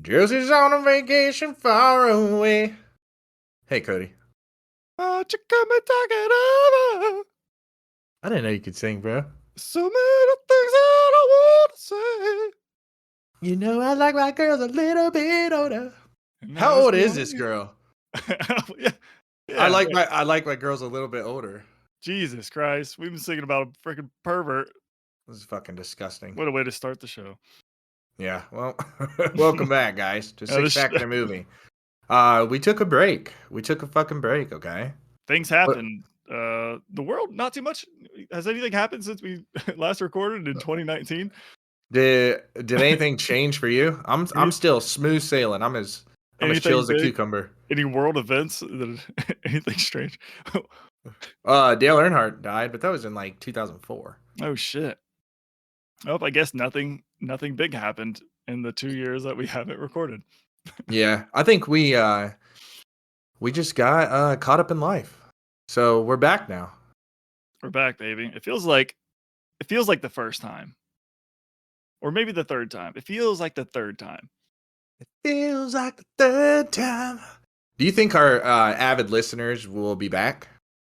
Josie's on a vacation far away. Hey, Cody. Won't you come and talk it over? I didn't know you could sing, bro. So many things that I want to say. You know I like my girls a little bit older. And How that's old is why- this girl? yeah. I like my girls a little bit older. Jesus Christ. We've been singing about a freaking pervert. This is fucking disgusting. What a way to start the show. Yeah, well, welcome back, guys, to Yeah, Six Pack in a Movie. We took a break. We took a fucking break, okay? Things happen. The world, not too much. Has anything happened since we last recorded in 2019? Did anything change for you? I'm still smooth sailing. I'm as chill as a cucumber. Any world events? Anything strange? Dale Earnhardt died, but that was in like 2004. Oh shit. Oh, I guess nothing big happened in the 2 years that we haven't recorded. Yeah, I think we just got caught up in life. So we're back now. We're back, baby. It feels like the first time. Or maybe the third time. It feels like the third time. It feels like the third time. Do you think our avid listeners will be back?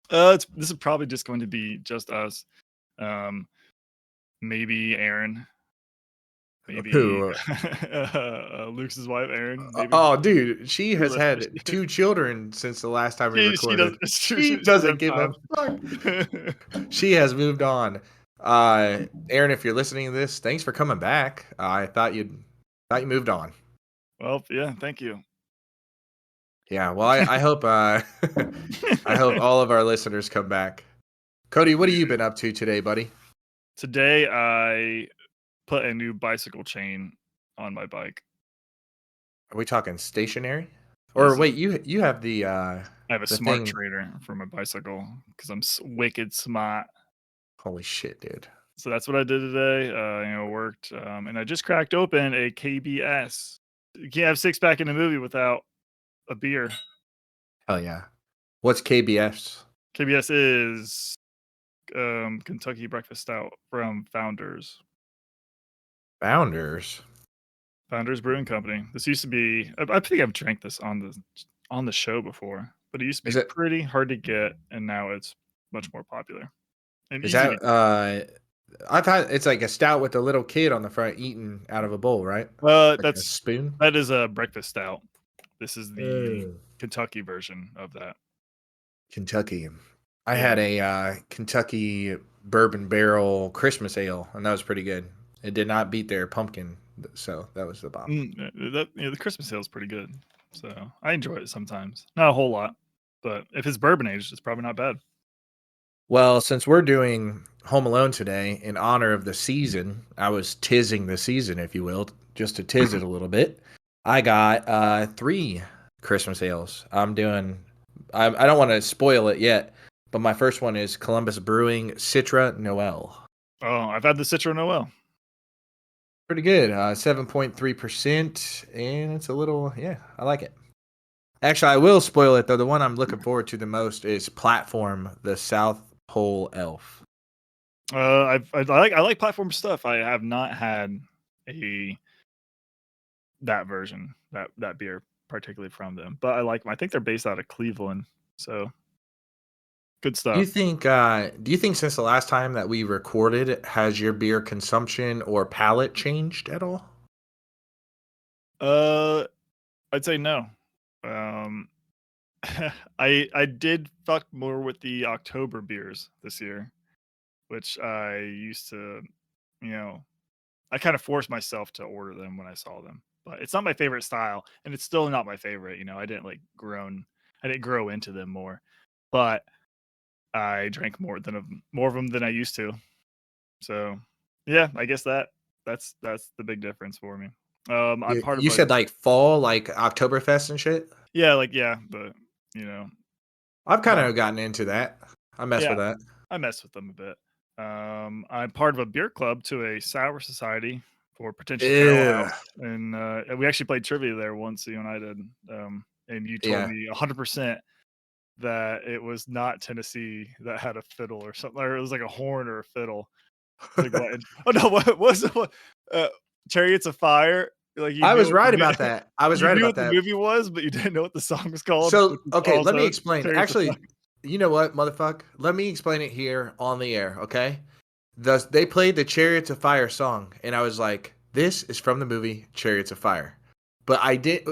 This is probably just going to be just us. Maybe Aaron. Maybe Who? Luke's wife, Aaron. Maybe. Oh, dude, she has had 2 children since the last time we recorded. She doesn't give a fuck. She has moved on. Aaron, if you're listening to this, thanks for coming back. I thought you moved on. Well, yeah, thank you. Yeah, well, I hope I hope all of our listeners come back. Cody, what have you been up to today, buddy? Today I put a new bicycle chain on my bike. Are we talking stationary? Or wait, you have the I have a smart trader for my bicycle because I'm wicked smart. Holy shit, dude. So that's what I did today. Worked. And I just cracked open a KBS. You can't have Six Pack in a movie without a beer. Hell yeah. What's KBS? KBS is Kentucky Breakfast Stout from Founders. Founders Brewing Company. This used to be. I think I've drank this on the show before, but it used to be pretty hard to get, and now it's much more popular. And is that I've had it's like a stout with a little kid on the front eating out of a bowl, right? That's a spoon. That is a breakfast stout. This is the Kentucky version of that. Kentucky. I had a Kentucky bourbon barrel Christmas ale, and that was pretty good. It did not beat their pumpkin, so that was the bomb. The Christmas ale is pretty good, so I enjoy it sometimes. Not a whole lot, but if it's bourbon aged, it's probably not bad. Well, since we're doing Home Alone today in honor of the season, I was tizzing the season, if you will, just to tiz it a little bit. I got 3 Christmas ales. I don't want to spoil it yet, but my first one is Columbus Brewing Citra Noel. Oh, I've had the Citra Noel. Pretty good. 7.3%, and it's a little, I like it. Actually, I will spoil it, though. The one I'm looking forward to the most is Platform, the South Pole Elf. I like Platform stuff. I have not had that version, that beer particularly from them, but I like them. I think they're based out of Cleveland, so good stuff. Do you think since the last time that we recorded, has your beer consumption or palate changed at all? I'd say no. I did fuck more with the October beers this year, which I used to, I kind of forced myself to order them when I saw them, but it's not my favorite style, and it's still not my favorite. I didn't grow into them more, but I drank more of them than I used to. So yeah, I guess that's the big difference for me. I'm part of. You said like fall, like Oktoberfest and shit. Yeah, but I've kind of gotten into that. I mess with that. I mess with them a bit. I'm part of a beer club to a sour society for potential barrel house, and we actually played trivia there once. You and I did, and you told me 100% that it was not Tennessee that had a fiddle or something, or it was like a horn or a fiddle. Like, what? Oh no, what was it? Chariots of Fire Like, I was right about that. I was you right knew about what the that. movie was, but you didn't know what the song was called, which So, is okay, let me also explain. Chariots of Fire. Actually, you know what, motherfucker? Let me explain it here on the air, okay? They played the Chariots of Fire song, and I was like, "This is from the movie Chariots of Fire." But I did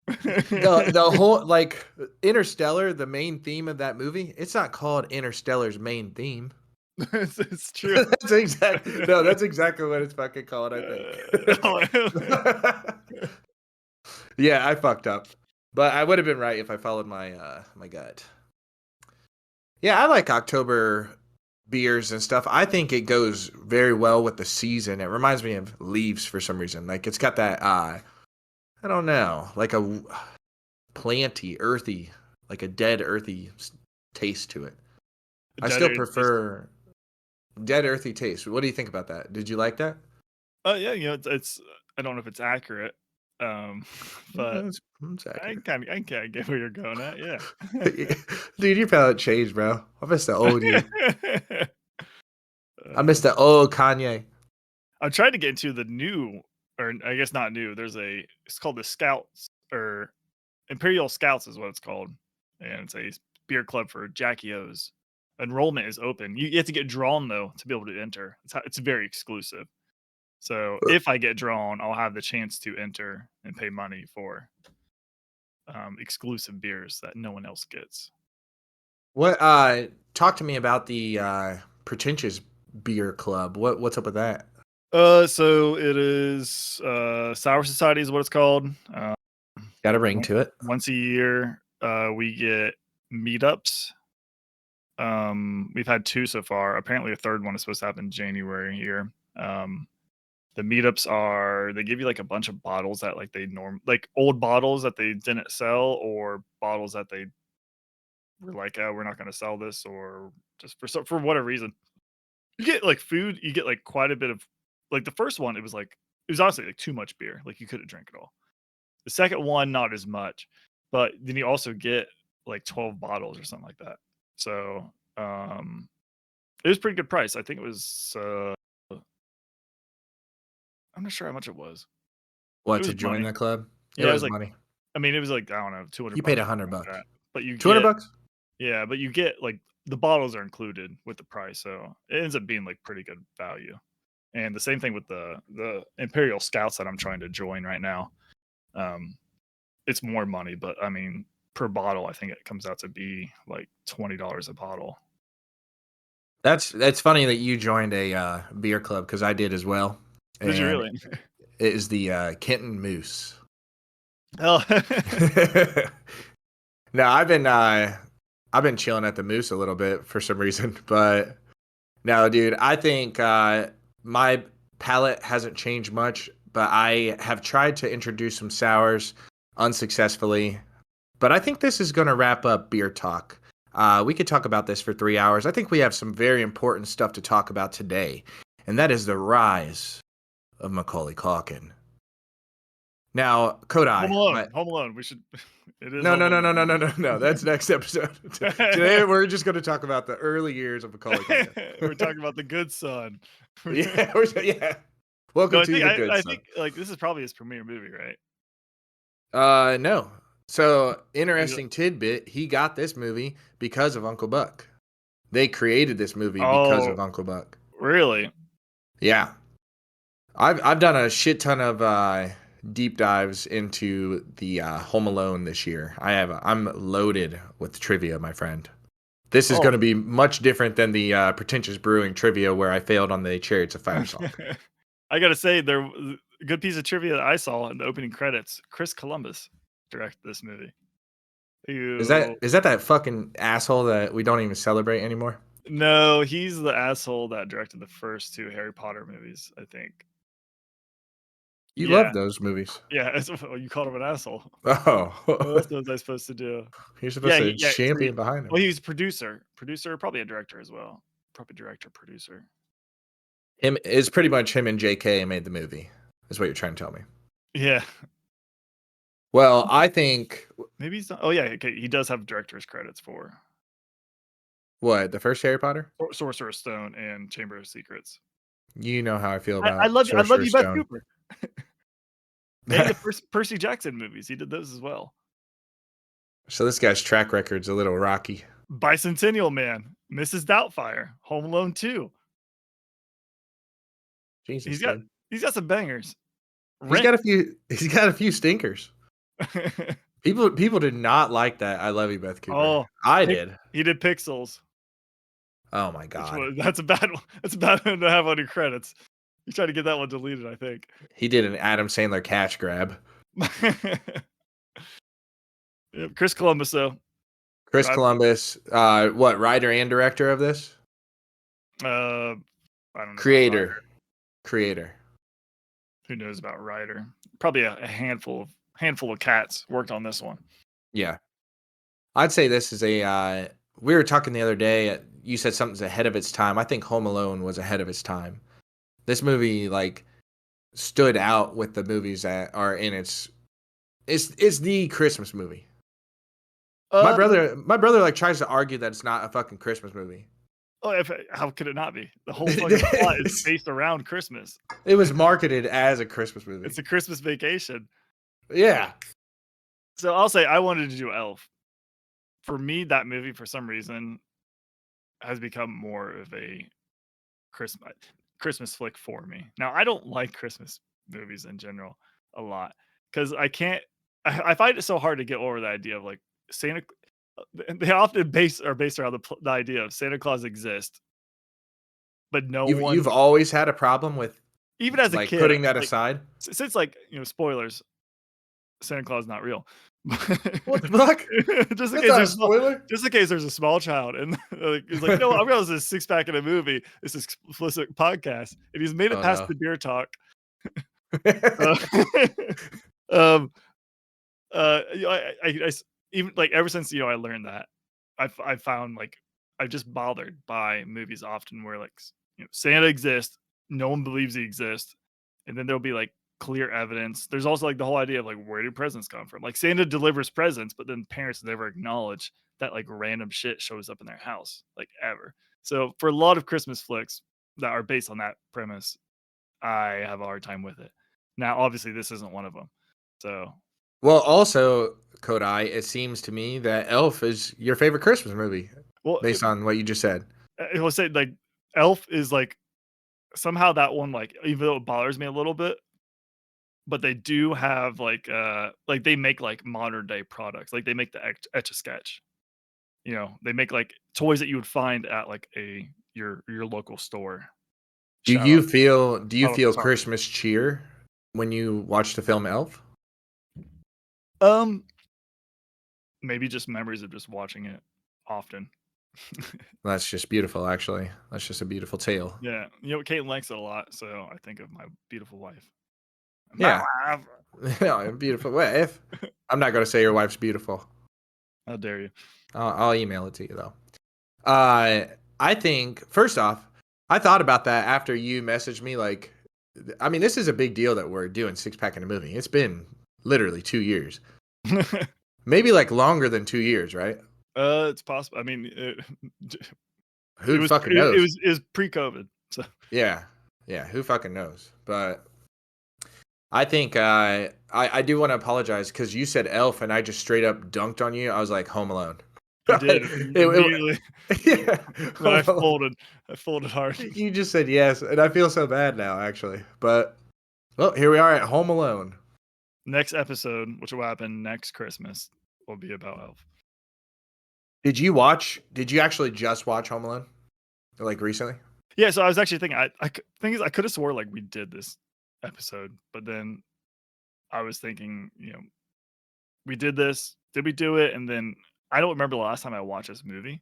the whole like Interstellar, the main theme of that movie. It's not called Interstellar's main theme. It's true. That's exactly what it's fucking called, I think. Yeah, I fucked up. But I would have been right if I followed my gut. Yeah, I like October beers and stuff. I think it goes very well with the season. It reminds me of leaves for some reason. Like it's got that I don't know, like a planty, earthy, like a dead earthy taste to it. I Dead still Air taste. prefer dead earthy taste. What do you think about that? Did you like that? Yeah, it's I don't know if it's accurate, um, but That's I accurate. kinda get where you're going at, yeah. Dude, your palate changed, bro. I miss the old you. I miss Uh, the old Kanye. I'm trying to get into the new, or I guess not new. It's called the Scouts or Imperial Scouts is what it's called, and it's a beer club for Jackie O's. Enrollment is open. You have to get drawn though to be able to enter. It's very exclusive. So if I get drawn, I'll have the chance to enter and pay money for exclusive beers that no one else gets. What talk to me about the pretentious beer club. What's up with that? So it is Sour Society is what it's called. Got a ring on- to it. Once a year, we get meetups. We've had two so far. Apparently, a third one is supposed to happen in January here. The meetups are they give you like a bunch of bottles that like like old bottles that they didn't sell or bottles that they were like, oh, we're not going to sell this or just for whatever reason. You get like food, you get like quite a bit of like the first one, it was honestly like too much beer. Like you couldn't drink it all. The second one, not as much. But then you also get like 12 bottles or something like that. So it was pretty good price. I think it was I'm not sure how much it was. It What to was join money. the club? It Yeah, it was was like money. I mean, it was like, I don't know, 200 You paid bucks or $100. something like that. But you 200 get bucks? yeah, but you get like the bottles are included with the price. So it ends up being like pretty good value. And the same thing with the Imperial Scouts that I'm trying to join right now. Um, it's more money, but I mean, per bottle, I think it comes out to be like $20 a bottle. That's funny that you joined a beer club because I did as well, Did you and really? it is the Kenton Moose. Oh, No, I've been chilling at the Moose a little bit for some reason, but no, dude, I think my palate hasn't changed much, but I have tried to introduce some sours unsuccessfully. But I think this is going to wrap up beer talk. We could talk about this for 3 hours. I think we have some very important stuff to talk about today, and that is the rise of Macaulay Culkin. Now, Home Kodai, Alone. Home Alone. We should. It is no, Home no, no, no, no, Alone. no, no, no. That's next episode. Today, we're just going to talk about the early years of Macaulay Culkin. We're talking about the good son. Yeah, yeah. No, Welcome to the good I son. think like this is probably his premiere movie, right? No. So Is it- interesting tidbit. He got this movie because of Uncle Buck. They created this movie because Oh, of Uncle Buck. really? Yeah, I've done a shit ton of deep dives into the Home Alone this year. I'm loaded with trivia, my friend. This is going Oh. to be much different than the pretentious brewing trivia where I failed on the Chariots of Fire song. I gotta say, there was a good piece of trivia that I saw in the opening credits. Chris Columbus directed this movie. Who? Is that fucking asshole that we don't even celebrate anymore? No, he's the asshole that directed the first two Harry Potter movies. I think. You Yeah, love those movies. yeah. Oh, you called him an asshole. What Oh, else was I supposed to do? you're supposed Yeah, to yeah. So champion behind him. well, he was producer, probably a director as well. Probably director, producer. Him is pretty much him and J.K. made the movie. Is what you're trying to tell me. Yeah, Well, I think maybe he's not. Oh yeah, okay. He does have director's credits for what the first Harry Potter. Sorcerer's Stone and Chamber of Secrets. You know how I feel I about love you. I love you, Sorcerer's Beth Stone. Cooper. And the Percy Jackson movies, he did those as well. So this guy's track record's a little rocky. Bicentennial Man, Mrs. Doubtfire, Home Alone 2. Jesus, He's got dude. he's got some bangers. He's Rent. got a few. He's got a few stinkers. People did not like that. I Love You, Beth Cooper. Oh, I did. he did Pixels, Oh my which god. was that's a bad one. That's a bad one to have on your credits. You tried to get that one deleted, I think. He did an Adam Sandler cash grab. Yep, Chris Columbus, though. Chris I Columbus, what, writer and director of this? I don't know about Creator. Ryder. Creator. Who knows about Ryder? Probably a handful of cats worked on this one. Yeah. I'd say this is a we were talking the other day, you said something's ahead of its time. I think Home Alone was ahead of its time. This movie like stood out with the movies that are in it's the Christmas movie. My brother like tries to argue that it's not a fucking Christmas movie. Oh, how could it not be? The whole fucking plot is based around Christmas. It was marketed as a Christmas movie. It's a Christmas Vacation. Yeah. So I'll say I wanted to do Elf. For me, that movie, for some reason, has become more of a Christmas flick for me. Now, I don't like Christmas movies in general a lot because I find it so hard to get over the idea of like Santa. They often are based around the idea of Santa Claus exists, but You've always had a problem with even as a like kid putting that like, aside. Since like spoilers, Santa Claus is not real. What the fuck? Just in case there's a small child and he's like, no, I'm gonna this 6-pack in a movie. This is explicit podcast, and he's made it past the beer talk. I even like ever since I learned that I found like I'm just bothered by movies often where like Santa exists, no one believes he exists, and then there'll be like clear evidence. There's also like the whole idea of like where do presents come from? Like Santa delivers presents, but then parents never acknowledge that like random shit shows up in their house like ever. So for a lot of Christmas flicks that are based on that premise, I have a hard time with it. Now, obviously, this isn't one of them. So, well, also, Kodai, it seems to me that Elf is your favorite Christmas movie, based on what you just said. I will say, like, Elf is like somehow that one, like, even though it bothers me a little bit, but they do have like they make like modern day products. Like they make the Etch a Sketch. They make like toys that you would find at like your local store. Do you feel Christmas cheer when you watch the film Elf? Maybe just memories of just watching it often. That's just beautiful, actually. That's just a beautiful tale. Yeah, Caitlin likes it a lot, so I think of my beautiful wife. Yeah, beautiful wife. I'm not going to say your wife's beautiful. How dare you? I'll email it to you though. I think first off, I thought about that after you messaged me. Like, I mean, this is a big deal that we're doing 6-pack in a movie. It's been literally 2 years, maybe like longer than 2 years, right? It's possible. I mean, who fucking knows? It was pre-COVID, so yeah. Who fucking knows? But I think I do want to apologize because you said Elf and I just straight up dunked on you. I was like Home Alone. I did immediately. Yeah, I folded hard. You just said yes, and I feel so bad now, actually. But well, here we are at Home Alone. Next episode, which will happen next Christmas, will be about Elf. Did you actually just watch Home Alone, like recently? Yeah, so I was actually thinking. I could have swore like we did this episode, but then I was thinking, we did this. Did we do it? And then I don't remember the last time I watched this movie.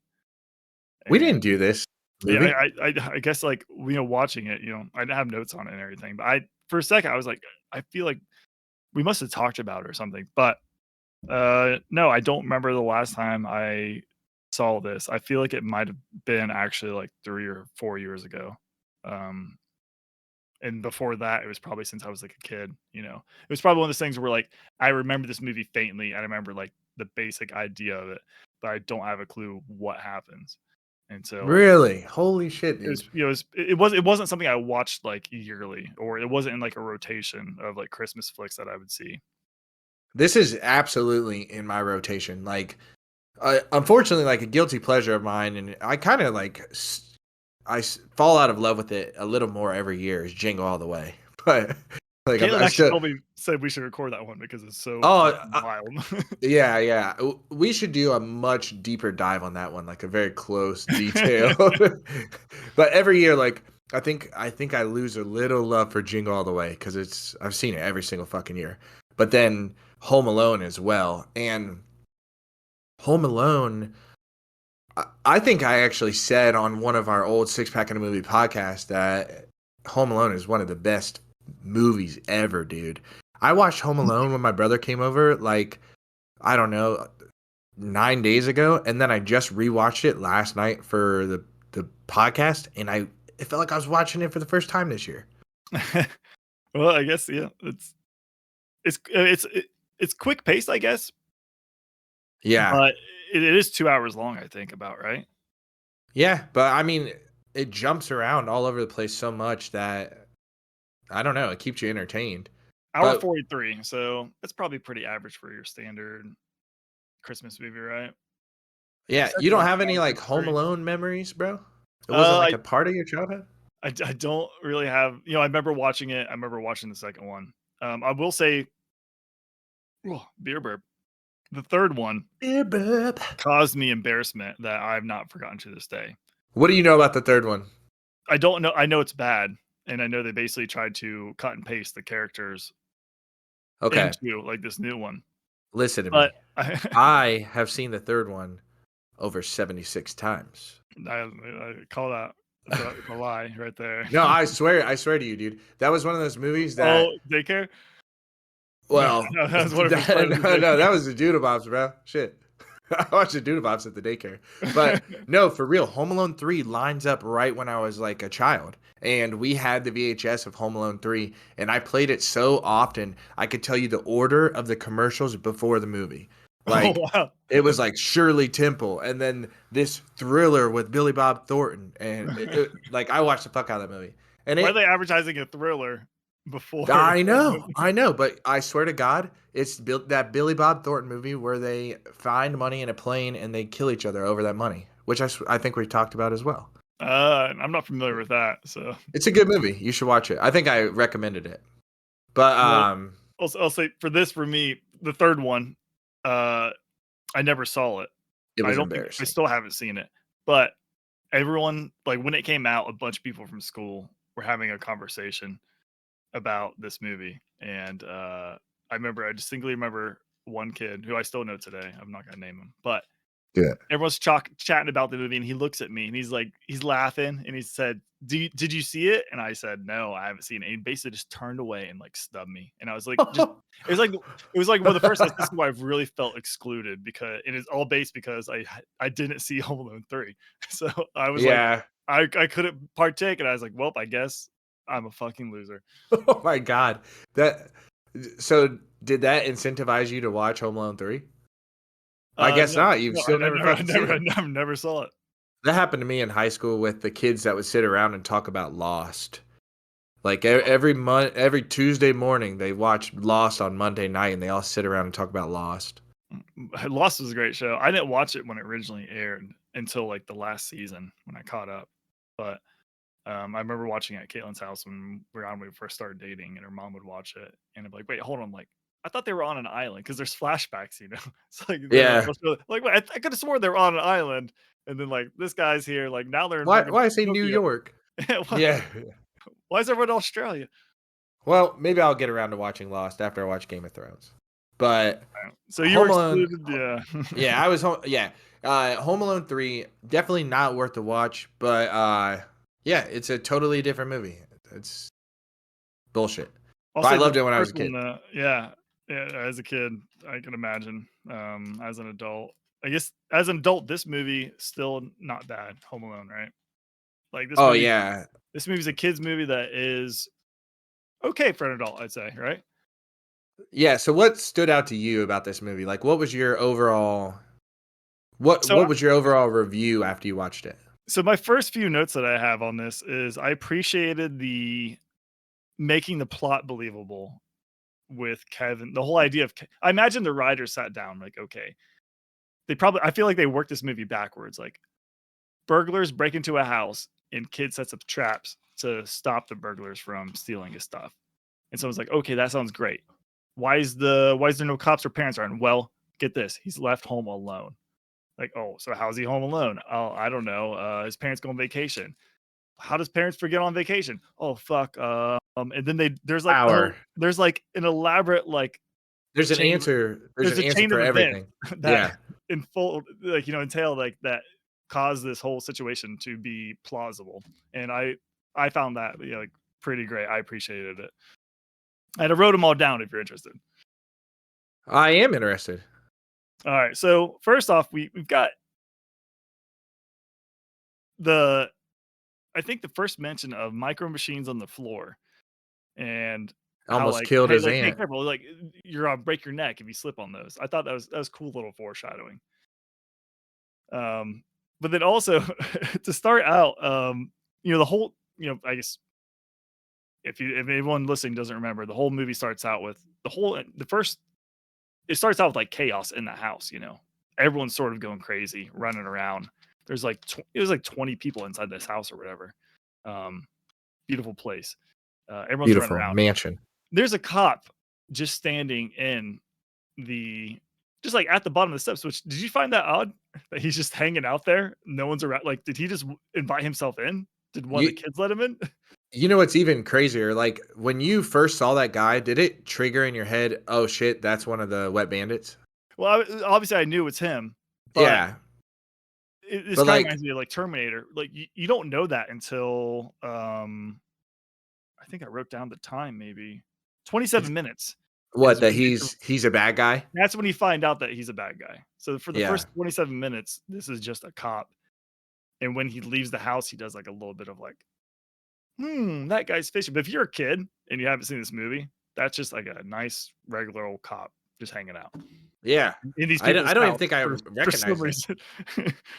We didn't do this movie. Yeah, I guess like watching it, I didn't have notes on it and everything. But for a second I was like, I feel like we must have talked about it or something. But no, I don't remember the last time I saw this. I feel like it might have been actually like 3 or 4 years ago. And before that, it was probably since I was like a kid. It was probably one of those things where like I remember this movie faintly. I remember like the basic idea of it, but I don't have a clue what happens. and so like Really? Holy shit, it was dude. it wasn't something I watched like yearly, or it wasn't in like a rotation of like Christmas flicks that I would see. This is absolutely in my rotation. Like, unfortunately, like a guilty pleasure of mine, and I kind of like fall out of love with it a little more every year. Is Jingle All the Way, but like Caitlin I actually still. told me said we should record that one because it's so Oh, fucking wild. yeah, yeah. We should do a much deeper dive on that one, like a very close detail. But every year, like I think I lose a little love for Jingle All the Way because I've seen it every single fucking year. But then Home Alone as well, and Home Alone. I think I actually said on one of our old Six Pack in a Movie podcast that Home Alone is one of the best movies ever, dude. I watched Home Alone when my brother came over, like, I don't know, 9 days ago, and then I just rewatched it last night for the podcast, and it felt like I was watching it for the first time this year. Well, I guess yeah, it's quick paced, I guess, Yeah, but it is 2 hours long. I think about right. yeah, but I mean, it jumps around all over the place so much that I don't know, it keeps you entertained. Hour But 43, so that's probably pretty average for your standard Christmas movie, right? yeah, you Centered don't on have any family like and Home story. Alone memories, bro? It wasn't like I a part of your childhood? I don't really have, I remember watching it. I remember watching the second one. I will say, beer burp. The third one Yeah, bub. caused me embarrassment that I've not forgotten to this day. What do you know about the third one? I don't know. I know it's bad, and I know they basically tried to cut and paste the characters Okay, into like this new one. listen to But me. I have seen the third one over 76 times. I call that it's a lie right there. No, I swear to you, dude. That was one of those movies that, Oh, daycare? No, well, no, that was one of his friends at no, no, that daycare. was the Doodlebops, bro. Shit. I watched the Doodlebops at the daycare. But no, for real, Home Alone 3 lines up right when I was like a child. And we had the VHS of Home Alone 3, and I played it so often, I could tell you the order of the commercials before the movie. Oh, Like, wow. it was like Shirley Temple, and then this thriller with Billy Bob Thornton. And like, I watched the fuck out of that movie. And Why are they advertising a thriller before I know, but I swear to God, it's that Billy Bob Thornton movie where they find money in a plane and they kill each other over that money, which I think we talked about as well. I'm not familiar with that, so It's a good movie. You should watch it. I think I recommended it. But well, I'll say for me, the third one, uh, I never saw it. it I was don't think I embarrassing. still haven't seen it, but everyone like, when it came out, a bunch of people from school were having a conversation about this movie, and, I distinctly remember one kid who I still know today. I'm not gonna name him, but Yeah. everyone's chatting about the movie, and he looks at me, and he's like, he's laughing, and he said, Did you see it?" And I said, "No, I haven't seen it." And he basically just turned away and like snubbed me. And I was like, just it was like one of the first instances where I've really felt excluded, because and it's all based because I didn't see Home Alone 3. So I was like, Yeah. I couldn't partake, and I was like, well, I guess I'm a fucking loser. Oh my God. That so did that incentivize you to watch Home Alone 3? I guess No, not. You've no, still never fucking seen it. I never saw it. That happened to me in high school with the kids that would sit around and talk about Lost. Like every Tuesday morning, they watch Lost on Monday night, and they all sit around and talk about Lost. Lost was a great show. I didn't watch it when it originally aired until like the last season when I caught up. But I remember watching it at Caitlin's house when we first started dating, and her mom would watch it, and I'm like, "Wait, hold on!" Like, I thought they were on an island because there's flashbacks, you know. It's like they're like, Yeah. like, wait, I could have sworn they were on an island, and then like this guy's here, like now they're in Why? fucking Why I say New Tokyo. York? why, Yeah. why is everyone in Australia? Well, maybe I'll get around to watching Lost after I watch Game of Thrones. But So you were Home Alone, excluded, yeah. yeah, I was home. Yeah, Home Alone 3 definitely not worth the watch. But yeah, it's a totally different movie. It's bullshit. I'll But I say the loved it when I was a first one, kid. yeah, yeah. As a kid, I can imagine. As an adult, I guess as an adult, this movie still not bad. Home Alone, right? Like Oh yeah, this movie's a kids movie that is okay for an adult, I'd say, right? yeah. So what stood out to you about this movie? Like, what was your overall So, what was your overall review after you watched it? So my first few notes that I have on this is I appreciated the making the plot believable with Kevin. The whole idea of I imagine the writers sat down like, okay, I feel like they worked this movie backwards. Like burglars break into a house and kid sets up traps to stop the burglars from stealing his stuff. And someone's like, okay, that sounds great. Why is there no cops or parents around? Well, get this, he's left home alone. Like, oh, so how's he home alone? Oh, I don't know. His parents go on vacation. How does parents forget on vacation? Oh fuck. And then Hour. there's like an elaborate like There's an chain of answer. There's there's an a answer chain for of events everything. that Yeah. in full like entail like that cause this whole situation to be plausible. And I found that like pretty great. I appreciated it. And I wrote them all down if you're interested. I am interested. All right. So first off, we've got the I think the first mention of micro machines on the floor and how Almost like, killed hey, his like, hey, aunt. careful, like you're gonna break your neck if you slip on those. I thought that was cool little foreshadowing. But then also to start out, the whole, I guess if anyone listening doesn't remember, the whole movie starts out with the first. It starts out with like chaos in the house. Everyone's sort of going crazy, running around. There's like it was like 20 people inside this house or whatever. Um, Beautiful place. Everyone's running Beautiful around. mansion. There's a cop just standing in just like at the bottom of the steps. Which did you find that odd that he's just hanging out there? No one's around. Like, did he just invite himself in? Did one of the You kids let him in? you know what's even crazier? Like when you first saw that guy, did it trigger in your head, "Oh shit, that's one of the Wet Bandits"? Well, obviously I knew it's him, but Yeah. this But kind of like reminds me of like Terminator. Like you don't know that until I think I wrote down the time maybe 27 minutes what, is that when he's a bad guy? that's when you find out that he's a bad guy. So for the Yeah. first 27 minutes, this is just a cop. And when he leaves the house, he does like a little bit of like, that guy's fishy. But if you're a kid and you haven't seen this movie, that's just like a nice regular old cop just hanging out Yeah. in these I don't people's I don't even house think I for some recognized him. reason.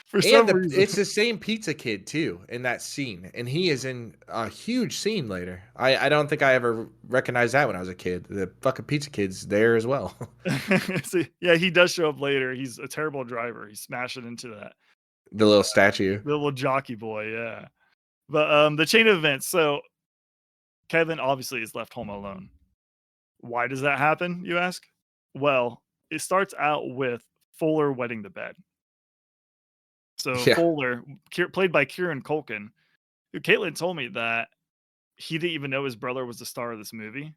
For And some reason. it's the same pizza kid too in that scene, and he is in a huge scene later. I don't think I ever recognized that when I was a kid. The fucking pizza kid's there as well. So, yeah, he does show up later. He's a terrible driver. He's smashing into that The little statue. the little jockey boy, yeah. But the chain of events. So Kevin obviously is left home alone. Why does that happen, you ask? Well, it starts out with Fuller wetting the bed. So Yeah. Fuller, played by Kieran Culkin, who Caitlin told me that he didn't even know his brother was the star of this movie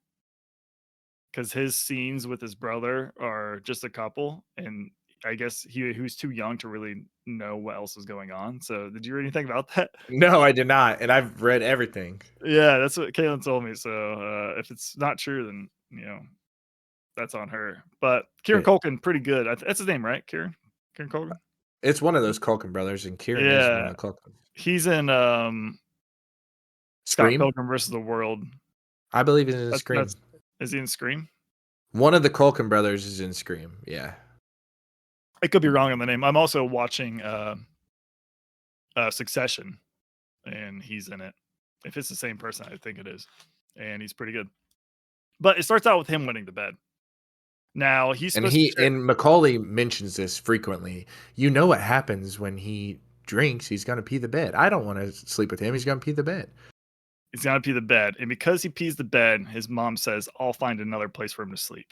because his scenes with his brother are just a couple, and I guess he was too young to really know what else was going on. So, did you read anything about that? No, I did not, and I've read everything. Yeah, that's what Caitlin told me. So, if it's not true, then that's on her. But Kieran Wait, Culkin, pretty good. That's his name, right? Kieran Culkin. it's one of those Culkin brothers, and Kieran is one Yeah, of the Culkins. he's in Scott Scream? Pilgrim versus the World. I believe he's in That's Scream. is he in Scream? One of the Culkin brothers is in Scream. Yeah. I could be wrong on the name. I'm also watching Succession, and he's in it. If it's the same person, I think it is, and he's pretty good. But it starts out with him winning the bed. Now he's And supposed to share. Macaulay mentions this frequently. You know what happens when he drinks? He's gonna pee the bed. I don't want to sleep with him. He's gonna pee the bed. He's gonna pee the bed, and because he pees the bed, his mom says, "I'll find another place for him to sleep."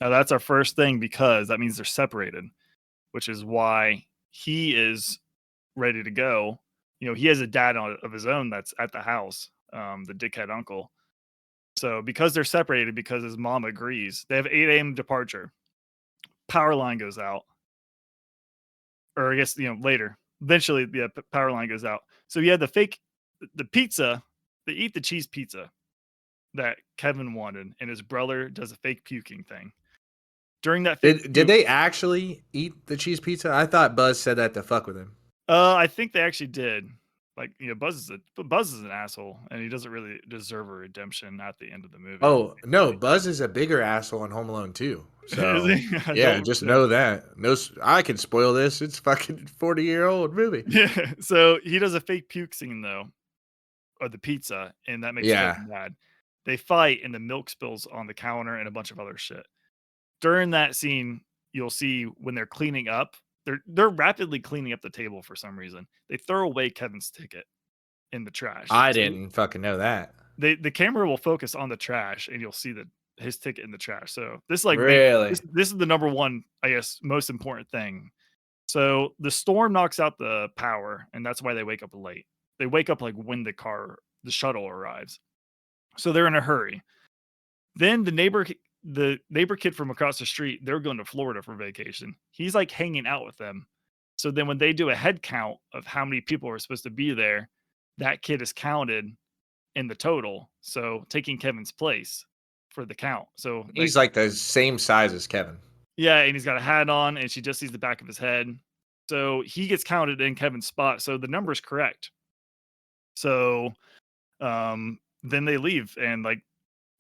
Now that's our first thing because that means they're separated, which is why he is ready to go. He has a dad of his own that's at the house, the dickhead uncle. So because they're separated, because his mom agrees, they have 8 a.m. departure. Power line goes out, or I guess later. Eventually, the power line goes out. So you had the pizza. They eat the cheese pizza that Kevin wanted, and his brother does a fake puking thing. During that fake Did puke, they actually eat the cheese pizza? I thought Buzz said that to fuck with him. I think they actually did. Like Buzz is an asshole, and he doesn't really deserve a redemption at the end of the movie. Oh no, Buzz is a bigger asshole in Home Alone too. Is So, he? I yeah, don't. just Yeah. know that. No, I can spoil this. It's fucking 40-year-old movie. Yeah. So he does a fake puke scene though, of the pizza, and that makes Yeah, Kevin mad. They fight, and the milk spills on the counter and a bunch of other shit. During that scene, you'll see when they're cleaning up, they're rapidly cleaning up the table for some reason. They throw away Kevin's ticket in the trash. I So didn't fucking know that. the camera will focus on the trash, and you'll see his ticket in the trash. So this like make Really? this is the number one, I guess, most important thing. So the storm knocks out the power, and that's why they wake up late. They wake up like when the shuttle arrives. So they're in a hurry. Then the neighbor kid from across the street, they're going to Florida for vacation. He's like hanging out with them. So then when they do a head count of how many people are supposed to be there, that kid is counted in the total. So taking Kevin's place for the count. So like He's like the same size as Kevin. yeah, and he's got a hat on and she just sees the back of his head. So he gets counted in Kevin's spot. So the number is correct. So then they leave and like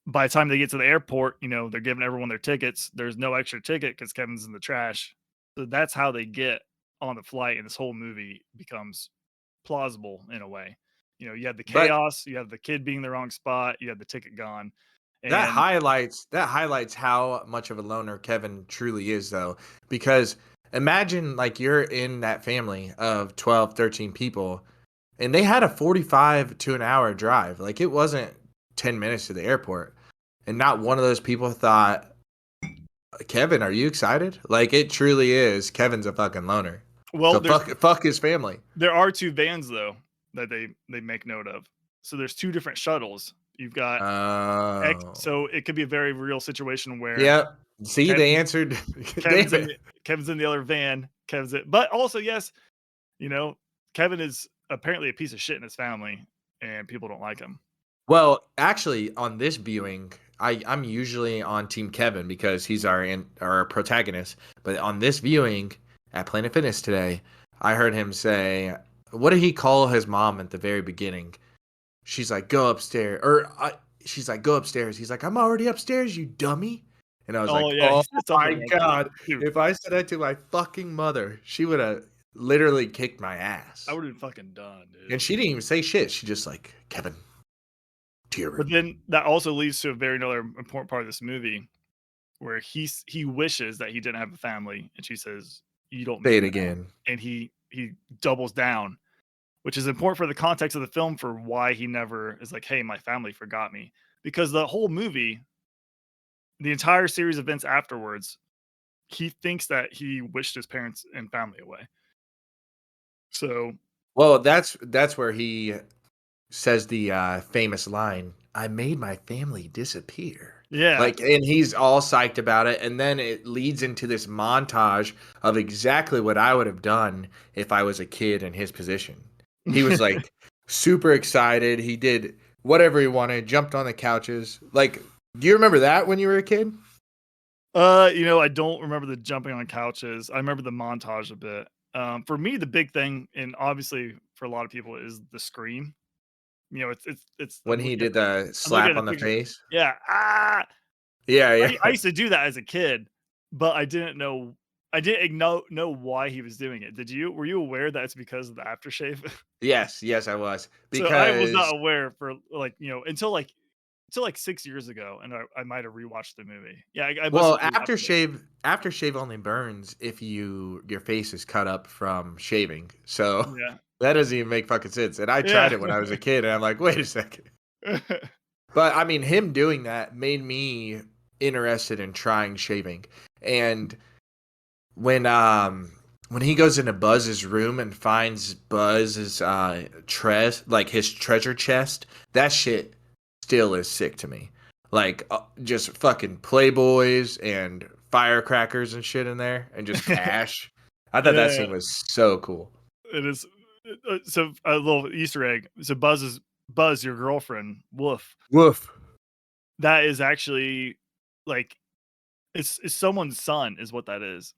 by the time they get to the airport, they're giving everyone their tickets. There's no extra ticket because Kevin's in the trash. So that's how they get on the flight, and this whole movie becomes plausible in a way. You have the But chaos, you have the kid being in the wrong spot, you have the ticket gone, that and highlights how much of a loner Kevin truly is, though, because imagine like you're in that family of 12, 13 people, and they had a 45 to an hour drive. Like, it wasn't 10 minutes to the airport, and not one of those people thought, Kevin, are you excited? Like, it truly is. Kevin's a fucking loner. well, So fuck his family. there are two vans though that they make note of. So there's two different shuttles. You've got X, Oh, so it could be a very real situation where yep. See, they Kevin, answered. Kevin's Damn in it. the, Kevin's in the other van. But also yes, you know, Kevin is apparently a piece of shit in his family, and people don't like him. Well, actually, on this viewing, I'm usually on Team Kevin because he's our protagonist. But on this viewing at Planet Fitness today, I heard him say, "What did he call his mom at the very beginning?" She's like, "Go upstairs," she's like, "Go upstairs." He's like, "I'm already upstairs, you dummy." And I was Oh like, yeah, he "Oh said my something like that. god! Dude, If I said that to my fucking mother, she would have literally kicked my I ass." would have been fucking done, dude. And she didn't even say shit. She just like, "Kevin, to your But room." then that also leads to a very another important part of this movie where he wishes that he didn't have a family, and she says, "You don't Say it mean that," again. and he doubles down, which is important for the context of the film for why he never is like, "Hey, my family forgot me," because the whole movie, the entire series of events afterwards, he thinks that he wished his parents and family away. So Well, that's where he says the famous line, "I made my family disappear." yeah, Like, and he's all psyched about it, and then it leads into this montage of exactly what I would have done if I was a kid in his position. He was like super excited. He did whatever he wanted, jumped on the couches. Like, do you remember that when you were a kid? I don't remember the jumping on couches. I remember the montage a bit. For me, the big thing, and obviously for a lot of people, is the scream. It's. When he did the I'm looking at slap the on the picture. face? Yeah, Yeah, I yeah. used to do that as a kid, but I didn't know. I didn't know why he was doing it. Did you? Were you aware that it's because of the aftershave? Yes, yes, I was. So I was not Because aware for until like 6 years ago, and I might have rewatched the movie. Yeah, I must well, have rewatched it. aftershave only burns if your face is cut up from shaving. So Yeah, that doesn't even make fucking sense. And I yeah. tried it when I was a kid, and I'm like, wait a second. But I mean, him doing that made me interested in trying shaving. And when when he goes into Buzz's room and finds Buzz's like his treasure chest, that shit still is sick to me. Like, just fucking Playboys and firecrackers and shit in there, and just cash. I thought that Yeah, scene was so cool. it is. So a little Easter egg. So Buzz, your girlfriend, Woof. Woof. That is actually like it's someone's son, is what that is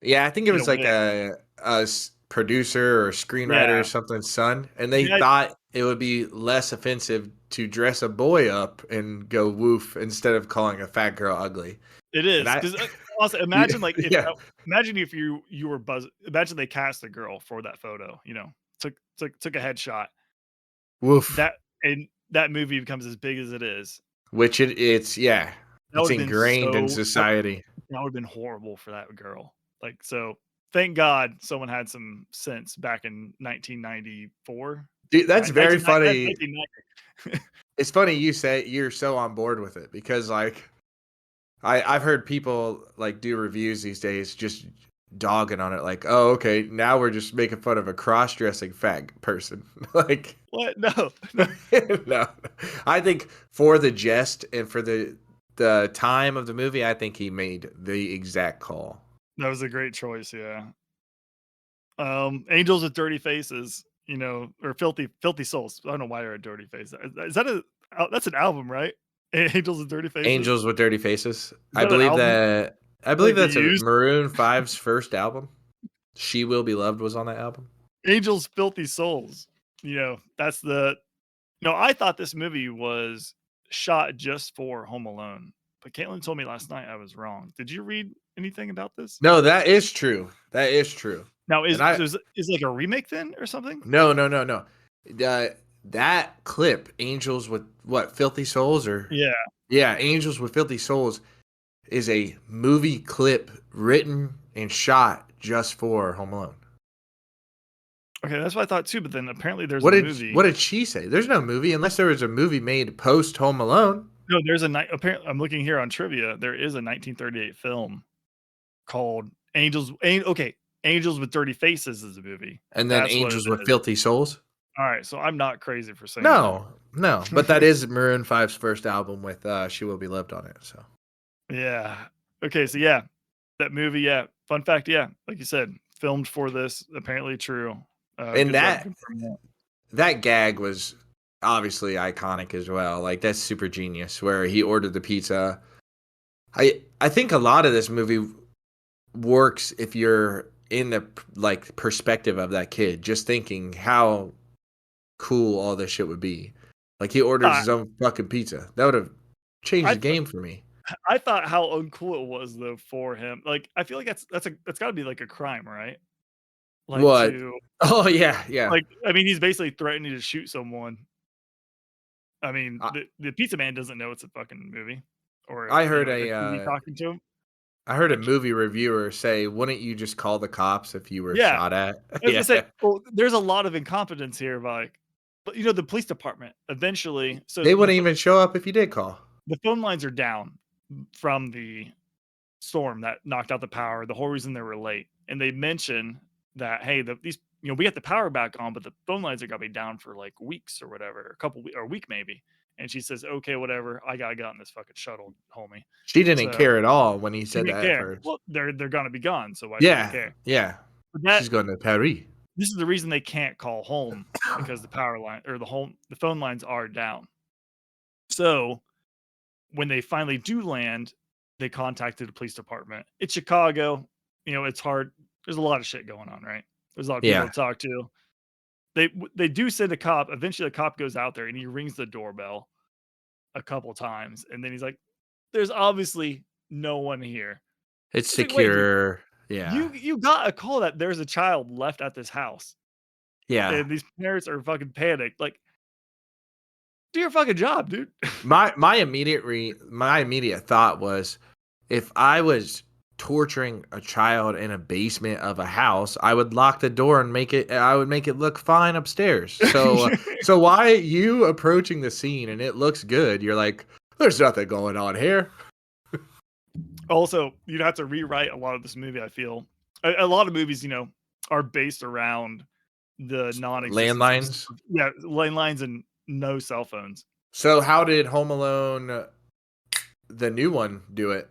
Yeah, I think it in a was like wig. a producer or screenwriter or Yeah, something's son, and they yeah, thought it would be less offensive to dress a boy up and go woof instead of calling a fat girl ugly. It And is I, because also imagine like if yeah, imagine if you were Buzz. Imagine they cast a girl for that photo. You know, took a headshot. woof. That and that movie becomes as big as it is. Which yeah, That it's would have been ingrained in society. that would have been horrible for that girl. Like so, thank God someone had some sense back in 1994. Dude, that's very funny. 1990. It's funny you say you're so on board with it because like I've heard people like do reviews these days just dogging on it like, oh, okay, now we're just making fun of a cross-dressing fat person. Like What? No, no. no. I think for the jest and for the time of the movie, I think he made the exact call. That was a great choice. Yeah. Angels with dirty faces, you know, or filthy souls. I don't know why they're a dirty face. Is that that's an album, right? Angels with dirty faces. Angels with Dirty Faces. Is that an album I believe like the that's a used? Maroon 5's first album. She Will Be Loved was on that album. Angels filthy souls. You know, that's the no, I thought this movie was shot just for Home Alone, but Caitlin told me last night I was wrong. Did you read anything about this? No, that is true. That is true. Now, And I is like a remake then or something? no. That clip, Angels with what, Filthy Souls or Yeah. yeah, Angels with Filthy Souls is a movie clip written and shot just for Home Alone. Okay, that's what I thought too. But then apparently there's a movie. What did she say? There's no movie unless there was a movie made post Home Alone. No, there's a night. Apparently, I'm looking here on trivia. There is a 1938 film called Angels. Okay, Angels with Dirty Faces is a movie. And then That's what it Angels with is. Filthy Souls. All right, so I'm not crazy for saying No, but that is Maroon 5's first album with She Will Be Loved on it. So that. Yeah. Okay, so yeah, that movie. Yeah. Fun fact. Yeah, like you said, filmed for this. Apparently true. and Good job confirming that. that gag was obviously iconic as well. Like that's super genius. Where he ordered the pizza. I think a lot of this movie works if you're in the like perspective of that kid, just thinking how cool all this shit would be. Like he orders his own fucking pizza. That would have changed the game for me. I thought how uncool it was though for him. Like I feel like that's got to be like a crime, right? Like What? to Oh yeah. like I mean he's basically threatening to shoot someone. I mean I, the pizza man doesn't know it's a fucking movie or I heard a TV talking to him. I heard a Which, movie reviewer say, "Wouldn't you just call the cops if you were yeah, shot at?" I was Yeah, gonna say, well, there's a lot of incompetence here. Like, but you know the police department eventually. So they wouldn't even show up if you did call. the phone lines are down from the storm that knocked out the power. The whole reason they were late, and they mention that hey, these we got the power back on, but the phone lines are gonna be down for like weeks or whatever, a couple or a week maybe. And she says, "Okay, whatever. I gotta get on this fucking shuttle, homie." She didn't So care at all when he she said didn't that at care. first. Well, they're gonna be gone, so why should I Yeah, care? yeah. But She's going to Paris. this is the reason they can't call home because the power line or the phone lines are down. So when they finally do land, they contacted the police department. It's Chicago, it's hard. There's a lot of shit going on, right? There's a lot of people Yeah, to talk to. They do send a cop. Eventually, the cop goes out there and he rings the doorbell a couple times, and then he's like, "There's obviously no one here." it's It's like, wait, dude, secure. Yeah, you got a call that there's a child left at this house, yeah. and these parents are fucking panicked. Like, do your fucking job, dude. My immediate thought was, if I was torturing a child in a basement of a house, I would lock the door and I would make it look fine upstairs. So why you approaching the scene and it looks good? You're like, there's nothing going on here. Also, you'd have to rewrite a lot of this movie. I feel a lot of movies, are based around the non-existence Landlines. landlines and no cell phones. So how did Home Alone, the new one, do it?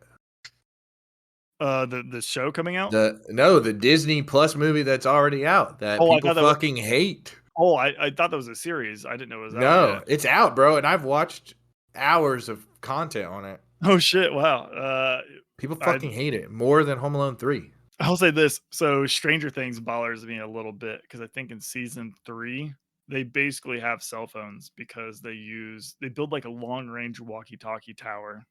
The show coming out. The Disney Plus movie that's already out that Oh, I people thought that was. fucking hate. Oh, I thought that was a series. I didn't know it was out No, yet. it's out, bro, and I've watched hours of content on it. Oh shit! Wow. People fucking hate it more than Home Alone 3. I'll say this. So Stranger Things bothers me a little bit because I think in season 3 they basically have cell phones because they build like a long range walkie-talkie tower. And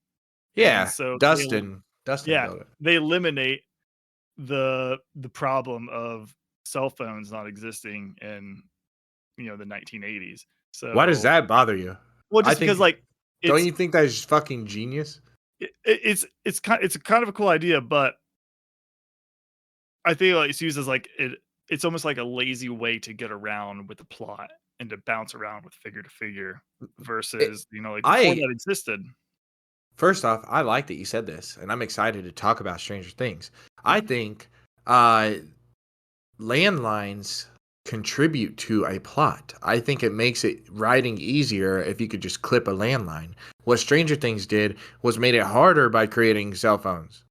Yeah, so Dustin yeah, built it. they eliminate the problem of cell phones not existing in, the 1980s. Why does So, that bother you? well, I just because think like don't it's you think that's just fucking genius? it's kind of a cool idea, but I feel like it's used as like it's almost like a lazy way to get around with the plot and to bounce around with figure to figure It, versus, like before I that existed. First off, I like that you said this, and I'm excited to talk about Stranger Things. I think uh, landlines contribute to a plot. I think it makes it writing easier if you could just clip a landline. What Stranger Things did was made it harder by creating cell phones.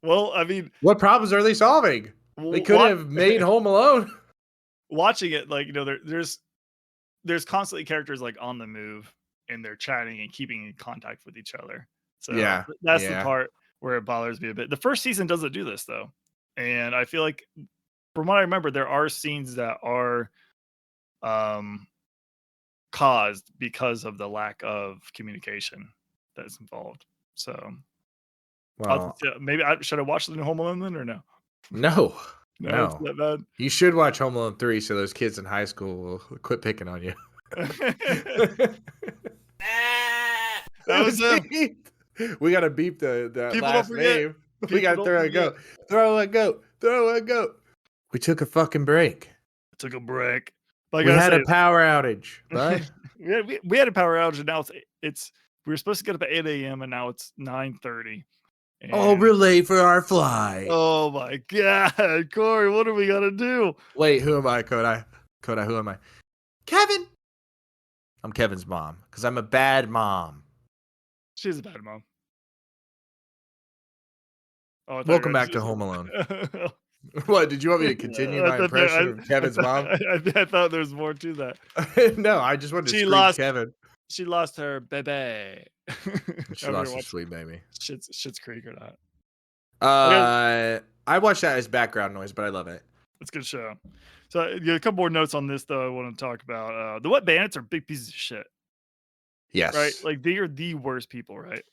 Well, I mean, What problems are they solving? They could what have made Home Alone. watching it, like, there's constantly characters like on the move and they're chatting and keeping in contact with each other. So Yeah, that's the yeah. part where it bothers me a bit. The first season doesn't do this though. And I feel like from what I remember, there are scenes that are um caused because of the lack of communication that's involved. So I'll Well, maybe should I watch the new Home Alone then or no? no, No, it's no. that bad. You should watch Home Alone 3 so those kids in high school will quit picking on you. That was him. We gotta beep the People don't last forget. name. We People gotta don't forget. throw a goat, throw a goat. We took a fucking break. Took a break. But I We gotta had a say, power outage, bud. we had a power outage, and now it's we were supposed to get up at 8 a.m. and now it's 9:30. Oh, And we're late for our flight. oh my god, Corey, what are we gonna do? Wait, who am I, Kodai? Kodai, who am I? Kevin. I'm Kevin's mom because I'm a bad mom. She's a bad mom. Oh, I thought you Welcome were back to Home Alone. What, did you want me to continue my impression of Kevin's mom? I thought there was more to that. No, I just wanted to She scream lost. Kevin. She lost her baby. She Have you lost her watched sweet baby. Schitt's Creek or not? I watch that as background noise, but I love it. It's a good show. So a couple more notes on this though. I want to talk about the Wet Bandits are big pieces of shit, right? Yes. Like they are the worst people, right?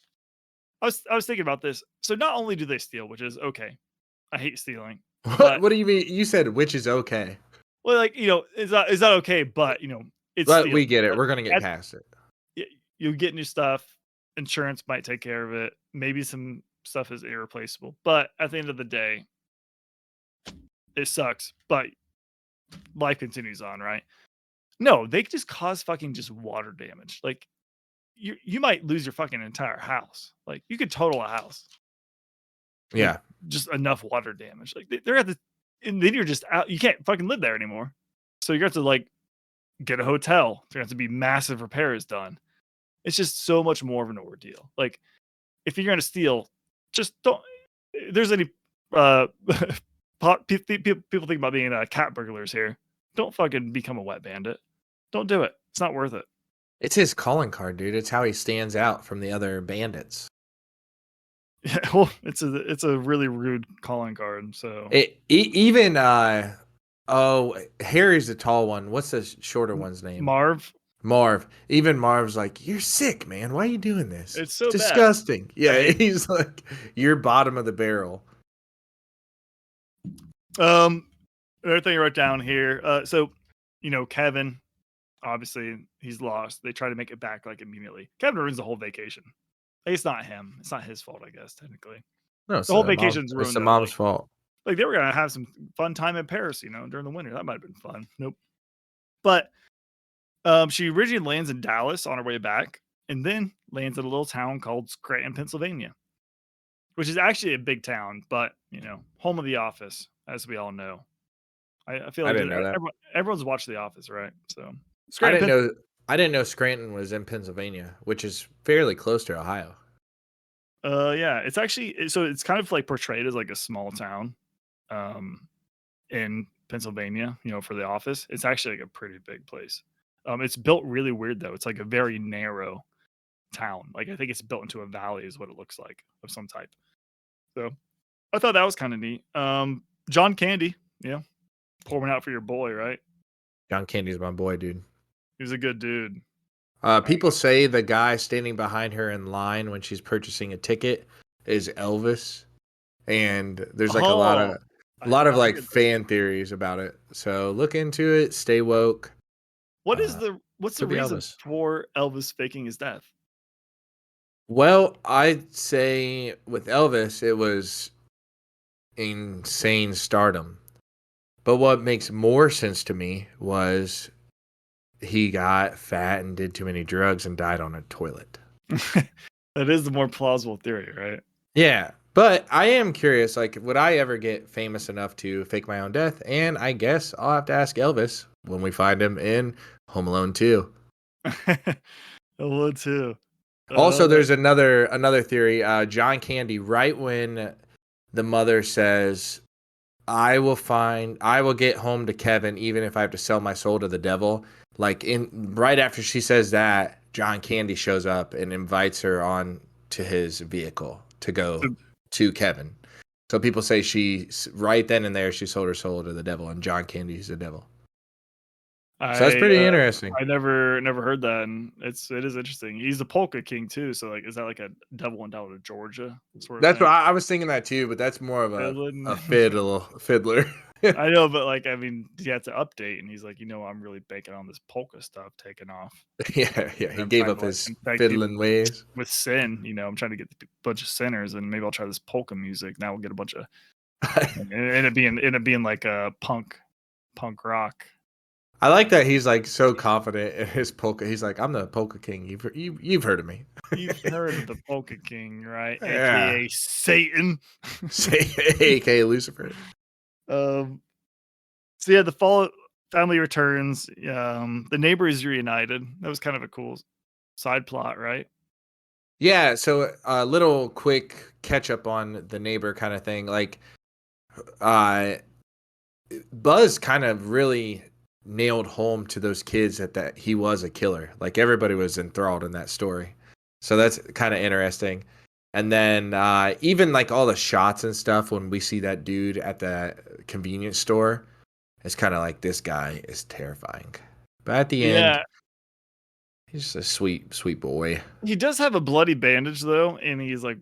I was thinking about this. So not only do they steal, which is okay. I hate stealing, but What do you mean? You said which is okay. well, like is that okay? But it's But we stealing. get it. But We're gonna get at, past it. you get new stuff. Insurance might take care of it. Maybe some stuff is irreplaceable. But at the end of the day, it sucks. But life continues on, right? No, they just cause fucking just water damage. Like you might lose your fucking entire house. Like you could total a house with Yeah. just enough water damage. Like they're at the, and then you're just out. You can't fucking live there anymore. So you have to like get a hotel. There have to be massive repairs done. It's just so much more of an ordeal. Like if you're gonna steal, just don't. If there's any people think about being cat burglars here. Don't fucking become a wet bandit. Don't do it. It's not worth it. It's his calling card, dude. It's how he stands out from the other bandits. Yeah, well, it's a really rude calling card. So Even Harry's the tall one. What's the shorter one's name? Marv, Marv. Even Marv's like, "You're sick, man. Why are you doing this? it's so bad. Disgusting." I Yeah, hate he's like, "You're bottom of the barrel." Another thing I wrote down here. So Kevin, obviously he's lost. They try to make it back like immediately. Kevin ruins the whole vacation. Like, it's not him. It's not his fault, I guess technically. No, The whole vacation's it's ruined the though. mom's fault. Like they were gonna have some fun time in Paris, during the winter. That might have been fun. Nope. But she originally lands in Dallas on her way back, and then lands in a little town called Scranton, Pennsylvania, which is actually a big town, but home of The Office, as we all know. I feel I like didn't know that. everyone's watched The Office, right? So I didn't Scranton, know. I didn't know Scranton was in Pennsylvania, which is fairly close to Ohio. yeah, it's actually so it's kind of like portrayed as like a small town, in Pennsylvania. For The Office, it's actually like a pretty big place. It's built really weird though. It's like a very narrow town. Like I think it's built into a valley, is what it looks like of some type. So I thought that was kind of neat. John Candy, Pour one out for your boy, right? John Candy's my boy, dude. He's a good dude. People say the guy standing behind her in line when she's purchasing a ticket is Elvis, and there's like a lot Oh, of I did not like hear this. fan theories about it. So look into it. Stay woke. What's the Could be reason Elvis. for Elvis faking his death? Well, I'd say with Elvis, it was insane stardom. But what makes more sense to me was he got fat and did too many drugs and died on a toilet. That is the more plausible theory, right? Yeah, but I am curious, like, would I ever get famous enough to fake my own death? And I guess I'll have to ask Elvis when we find him in Home Alone 2. I would too. Also, Uh, there's another theory. John Candy, right when the mother says, I will get home to Kevin even if I have to sell my soul to the devil. Like in right after she says that, John Candy shows up and invites her on to his vehicle to go so to Kevin. So people say she right then and there she sold her soul to the devil, and John Candy's the devil. So that's I pretty interesting. I never heard that, and it is interesting. He's the Polka King too, so like, is that like a devil went down to Georgia sort of That's what thing? I was thinking that too, but that's more of Fiddling. a fiddler. I know, but like, I mean, he had to update, and he's like, I'm really banking on this polka stuff taking off. Yeah. He I'm gave trying up to like his infect people fiddling ways. with sin. I'm trying to get a bunch of sinners, and maybe I'll try this polka music. Now we'll get a bunch of and end up being like a punk rock. I like that he's like so confident in his polka. He's like, I'm the Polka King. You've heard of me. You've heard of the Polka King, right? Yeah. AKA Satan. Say AK Lucifer. um, so yeah, the fall family returns. The neighbors reunited. That was kind of a cool side plot, right? Yeah, so a little quick catch up on the neighbor kind of thing. Like uh Buzz kind of really nailed home to those kids that he was a killer. Like everybody was enthralled in that story. So that's kind of interesting. And then even like all the shots and stuff when we see that dude at the convenience store, it's kind of like this guy is terrifying. But at the end, Yeah, he's just a sweet boy. he does have a bloody bandage though, and he's like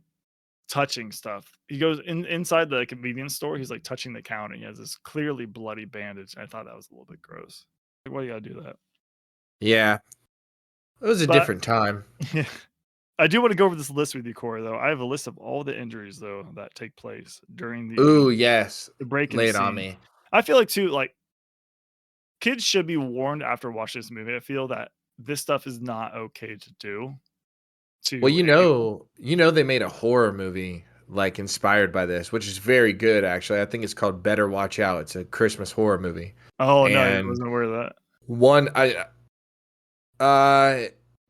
touching stuff. He goes inside the convenience store. He's like touching the counter. He has this clearly bloody bandage. I thought that was a little bit gross. Like, why you gotta do that? Yeah, it was a But different time. yeah, I do want to go over this list with you, Corey. Though I have a list of all the injuries though that take place during Ooh, yes. the break-in Lay it on scene. me. I feel like too, like kids should be warned after watching this movie. I feel that this stuff is not okay to do Well, to anyone. they made a horror movie like inspired by this, which is very good actually. I think it's called Better Watch Out. It's a Christmas horror movie. Oh no, I And wasn't aware of that. one I uh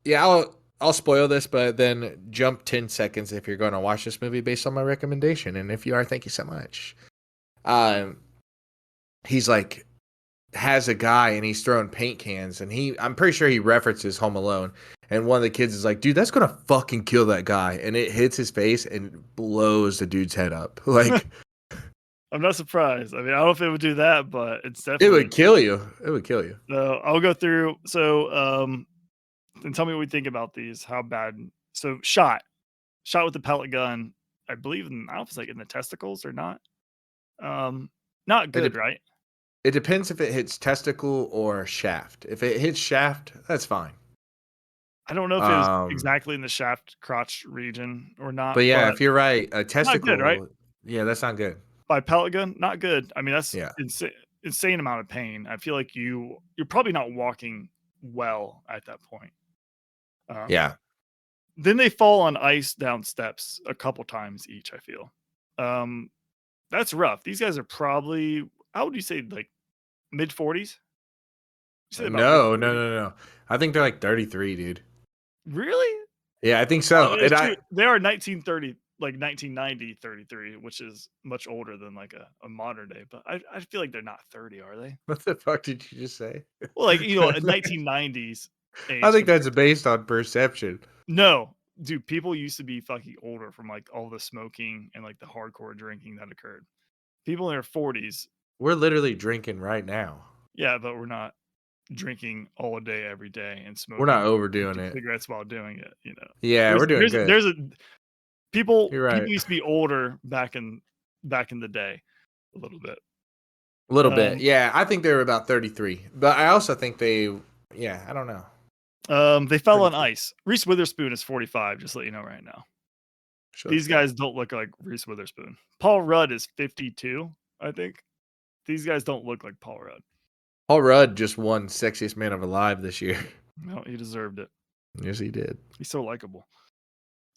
yeah, I'll spoil this, but then jump 10 seconds if you're going to watch this movie based on my recommendation. And if you are, thank you so much. Um he's like has a guy and he's throwing paint cans and I'm pretty sure he references Home Alone, and one of the kids is like, dude, that's gonna fucking kill that guy, and it hits his face and blows the dude's head up. Like I'm not surprised. I mean, I don't know if it would do that, but it's it definitely. would kill you. It would kill you. So I'll go through. And tell me what we think about these. How bad? So shot with the pellet gun. I believe I don't know if it's like in the testicles or not. Not It, good, dep right? it depends if it hits testicle or shaft. If it hits shaft, that's fine. I don't know if it was Um exactly in the shaft crotch region or but not, yeah, but if you're right, a not good, right? testicle, yeah, that's not good. By pellet gun, not good. I mean, that's Yeah. insane amount of pain. I feel like you're probably not walking well at that point. Um, Yeah. then they fall on ice down steps a couple times each. I feel um, that's rough. These guys are probably, how would you say, like mid 40s? You say about mid No, no, 40s? no, no. I think they're like 33, dude. Really? Yeah, I think Oh, so. And I shoot. They are 1930, like 1990, 33, which is much older than like a modern day. But I feel like they're not 30, are they? what the fuck did you just say? Well, like, a 1990s I age think that's compared. based on perception. No, dude, people used to be fucking older from like all the smoking and like the hardcore drinking that occurred. People in their 40s We're literally drinking right now. Yeah, but we're not drinking all day every day and We're not smoking overdoing 50 it. cigarettes while doing it, you know? Yeah, we're doing good. There's a people You're right. used to be older back in the day a little bit. A little bit. Um, Yeah, I think they were about 33. But I also think yeah, I don't know. they fell on 33. ice. Reese Witherspoon is 45, just to let you know right now. She looks These good. guys don't look like Reese Witherspoon. Paul Rudd is 52, I think. These guys don't look like Paul Rudd. Paul Rudd just won Sexiest Man Alive this year. No, he deserved it. Yes, he did. He's so likable.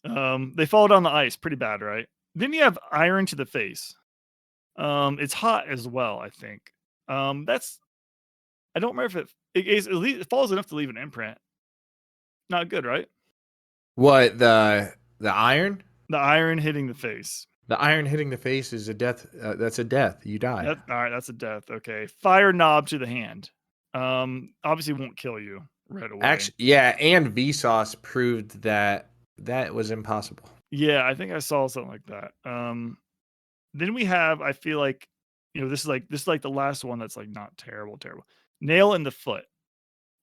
They fall down the ice pretty bad, right? Then you have iron to the face. It's hot as well, I think. That's I don't remember if it falls enough to leave an imprint. Not good, right? What, the iron? The iron hitting the face. The iron hitting the face is a death. That's a death. You die. All right, that's a death. Okay. Fire knob to the hand. Obviously won't kill you right away. Actually, yeah, and Vsauce proved that was impossible. Yeah, I think I saw something like that. Then we have, I feel like, this is like the last one that's like not terrible. Nail in the foot.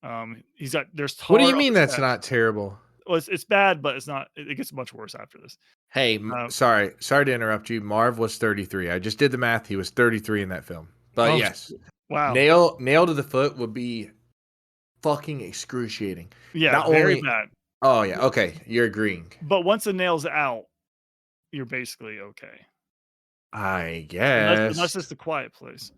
There's What do tar you on mean his that's head. not terrible? Well, it's bad, but it's not. It gets much worse after this. Hey, sorry to interrupt you. Marv was 33. I just did the math. He was 33 in that film. But Oh, yes, wow. nail to the foot would be fucking excruciating. Yeah, Not very only. bad. Oh yeah. Okay, you're agreeing. But once the nail's out, you're basically okay. I Unless guess. it's the quiet place.